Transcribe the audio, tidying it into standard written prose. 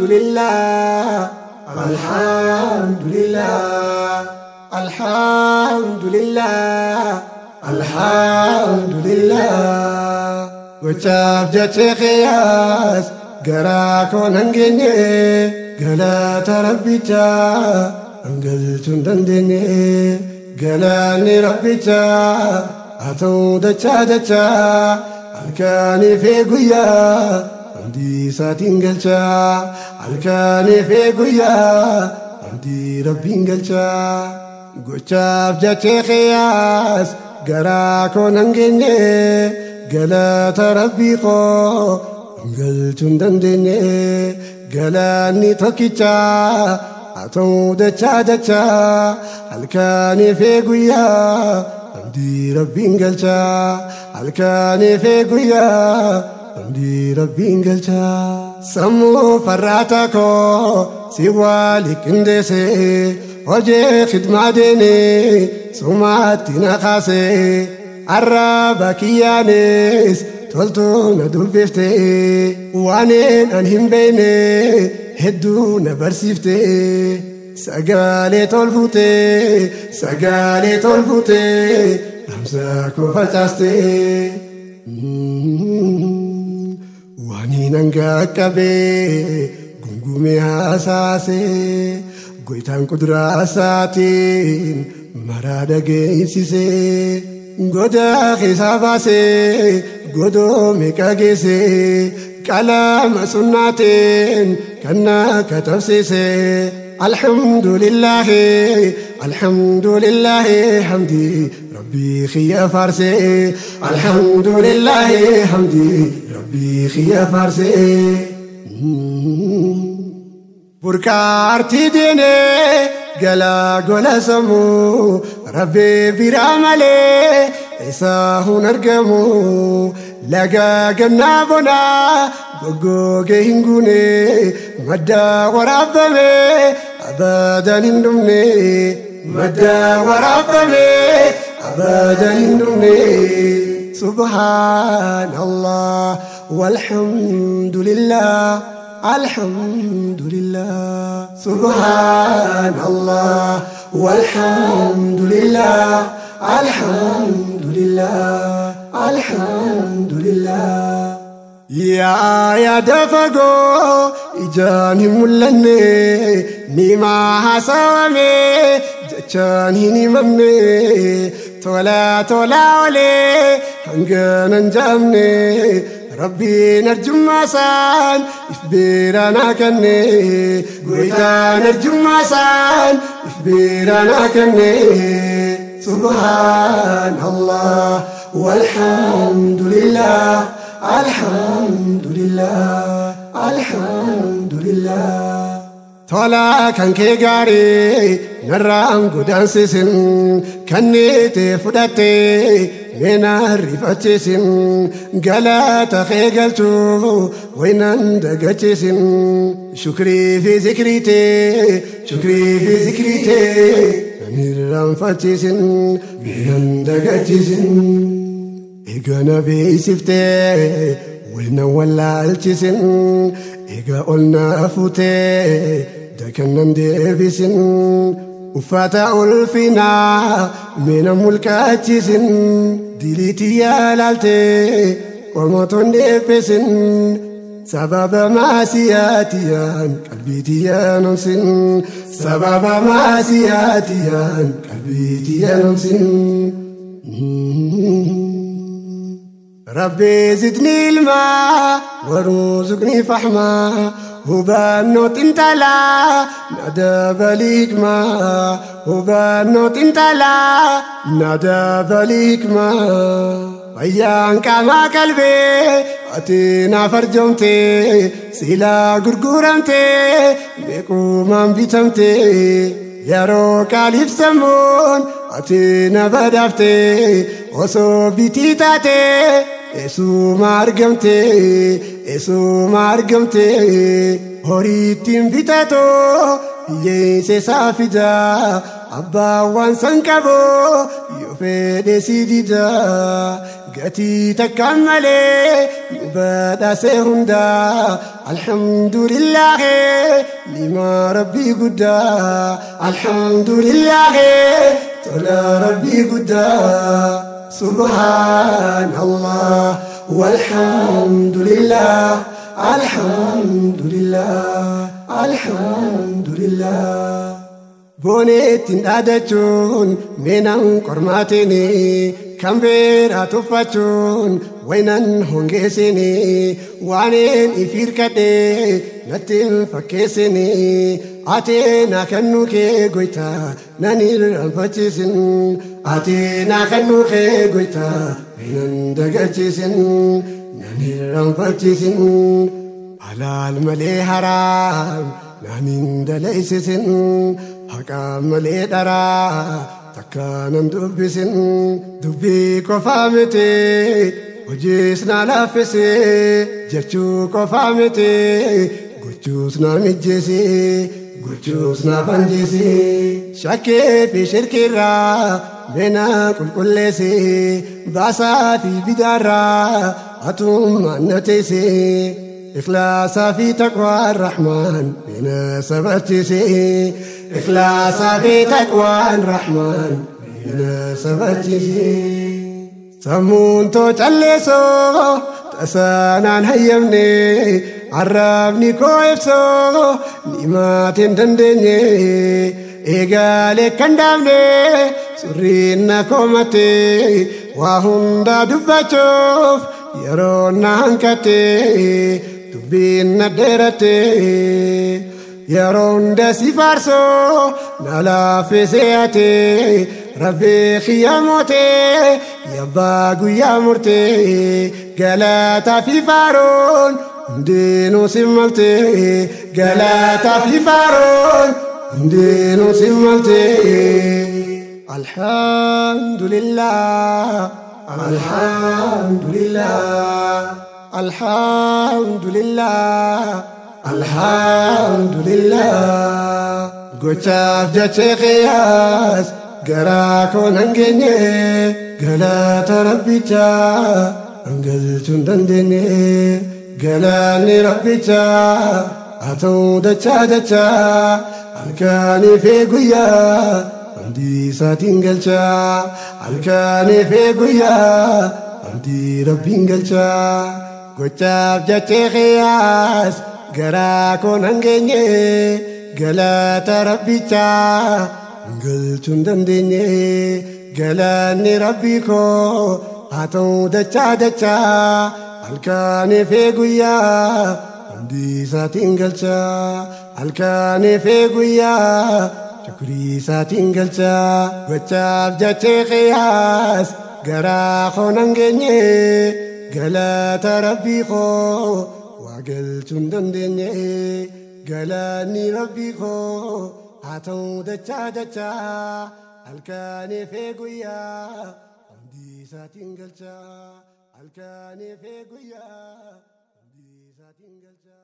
Alhamdulillah, Alhamdulillah, Alhamdulillah, Alhamdulillah. Gochaaf jecha qiyas garaa koon hangeenye galata rabbicha hangalchuun dandeenye galaanni rabbicha haa ta'uu dachaa dachaa halkanii fi guyyaa hamdii isaatiin galchaa halkanii fi guyyaa hamdii rabbiin galchaa. Gochaaf jecha qiyas garaa koon hangeenye galata rabbii koo hangalchuun dandeenye galaanni tokkicha haa ta'uu dachaa dachaa halkanii fi guyyaa hamdii rabbiin galchaa halkanii fi guyyaa hamdii rabbiin galchaa. Sammuu farraata koo si wali qindeesse hojii khidmaa deene sumaatti na kaase arraba kiyyaanis toltuu na dubbifte waaneen an hin beekne hedduu na barsiifte sagaalee tolfute ramsa koo facaaste waaniin hanga qabee gungumee haasaase goytaan kuduraa isaatiin maraa dhageessise goda keessa baase godoo meeqa geesse qalama sunnaatiin kan na katabsiise. Alhamdulillahi alhamdulillahi hamdi rabbii khiyya faarse alhamdulillahi hamdi rabbii khiyya faarse. Burkaartii deene galaa gola sammuu rabbii biraa malee isaa hun argamu laga gannaa bonaa goggogee hin guune maddaa waraabame abadan hin dhumne maddaa waraabame abadan hin dhumne. Subhanallah walhamdulillah alhamdulillah subhanallah walhamdulillah alhamdulillah alhamdulillah. Ya dafago ijaan hin mul'anne nima haasawame jechaan hin himamne tola olee hanganan jaamne rabbiin arjummaasaan ifbeeranaa kanne goytaan arjummaasaan ifbeeranaa kanne. Subhanallah walhamdulillah alhamdulillah alhamdulillah. Tola kan kee gaarii narraan godaansisin kanneete fudhatte meena rifachiisin galata kee galchuu waynan dagachiisin shukrii fi zikriite nirraan fachiisin meenan dagachiisin eegana beeksifte waynan wallaalchiisin eega olna fuute dakannan deebisin uffata ulfinaa meena mulqaachisin diliitii yaalaalte qormotoon deebisin sababa maasiyaatiyaan qalbiitiyaan onsin sababa maasiyaatiyaan qalbiitiyaan onsin. Rabbi zidni ilmaa warzuqni fahmaa hubanno xintalaa nadabali hikmaa hubanno xintalaa nadabali hikmaa. Fayyaan qaamaa qalbee ati naaf arjoomte silaa gurguramte beekumaan bitamte yeroo qaaliif sammuun ati na badhaafte osoo bitii taate eessuma argamte horiittiin bitato hiyyeesse saafidaa أبا وانسان كبو يفيد سيديدا قتي تكملي بدا سيهندا الحمد لله لما ربي قدا الحمد لله تلا ربي قدا سبحان الله والحمد لله الحمد لله الحمد لله بونيتين أدتون منن قرماتني كمبيرا تفتون وينن هنجسني وانين إفيركتي نتين فكسني أتينا كنوكي قويتا نانير الفتشسن أتينا كنوكي قويتا بينن دقاتشسن نانير الفتشسن حلال ملي حرام نانين دليسسن حقام ملي درا تكانن دبسن دبي كفامتي وجيسنا لافسي جرچو كفامتي غچوسنا مجسي غچوسنا فنجسي شكي في شرك الرا بنا كل سي باسا في بدارا اتوم نتسي إخلاص في تقوى الرحمن بنا سبتسي إخلاص في تقوى الرحمن بنا سبتسي سمون توجلسو تسانان هيمني عربني كويفسو نيمات دندني إيغالي كندامني سرين كومتي وهندا دبچوف يرونا هنكتي دبين ندرتي يرون دسي فارسو نالا في سياتي ربي خياموتي يباقو يا مرتي قلاتا في فارون دينو سمالتي قلاتا في فارون دينو سمالتي الحمد لله الحمد لله الحمد لله الحمد لله قوتاف جاتي خياس قراكو ننجني قلات ربيتا انقلتون دندني قلاني ربيتا اتو دچا دچا الكاني في قويا عندي ساتين قلشا الكاني في قويا عندي ربين قلشا قوتاف جاتي خياس قراكو ننجني قلات ربيتا انقلتون دندني قلاني ربيكو اتو دچا دچا الكاني في قويا عندي ساتين قلشا الكاني في قويا شكري ساتين قلشا وچاف جاتي خياس قراخو ننجني قلات ربيكو وقلتون دندني قلاني ربيكو اتو دچا دچا الكاني في قويا عندي ساتين قلشا الكاني في قويا عندي ساتين قلشا